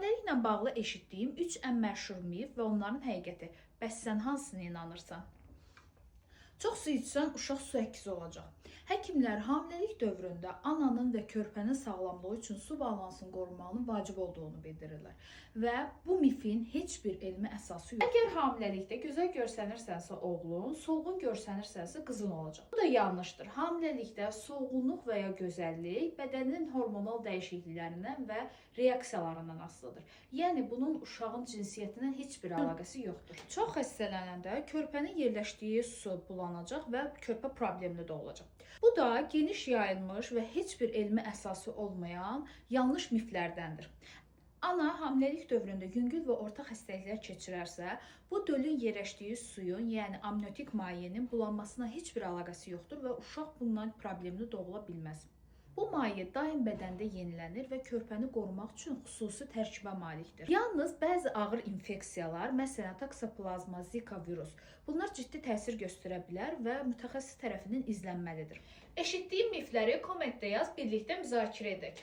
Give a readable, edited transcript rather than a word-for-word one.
Hamiləliklə bağlı eşitdiyim 3 ən məşhur mif və onların həqiqəti. Bəs sən hansına inanırsan? Çox su içsən uşaq su əkizi olacaq. Həkimlər hamiləlik dövründə ananın və körpənin sağlamlığı üçün su balansının qorunmanın vacib olduğunu bildirirlər. Və bu mifin heç bir elmi əsası yoxdur. Əgər hamiləlikdə gözəl görsənirsənsə oğlun, solğun görsənirsənsə qızın olacaq. Bu da yanlışdır. Hamiləlikdə solğunluq və ya gözəllik bədənin hormonal dəyişikliklərindən və reaksiyalarından asılıdır. Yəni bunun uşağın cinsiyyətindən heç bir əlaqəsi yoxdur. Çox xəstələnəndə körpənin yerləşdiyi su bulanacaq və körpə problemli də olacaq. Bu da geniş yayılmış və heç bir elmi əsası olmayan yanlış miflərdəndir. Ana hamiləlik dövründə yüngül və orta xəstəliklər keçirərsə, bu dölün yerləşdiyi suyun, yəni amniotik mayenin bulanmasına heç bir əlaqəsi yoxdur və uşaq bundan problemli doğula bilməz. Bu maye daim bədəndə yenilənir və körpəni qorumaq üçün xüsusi tərkibə malikdir. Yalnız bəzi ağır infeksiyalar, məsələn taksoplazma, zika virus, bunlar ciddi təsir göstərə bilər və mütəxəssis tərəfindən izlənməlidir. Eşitdiyim mifləri kommentdə yaz, birlikdə müzakirə edək.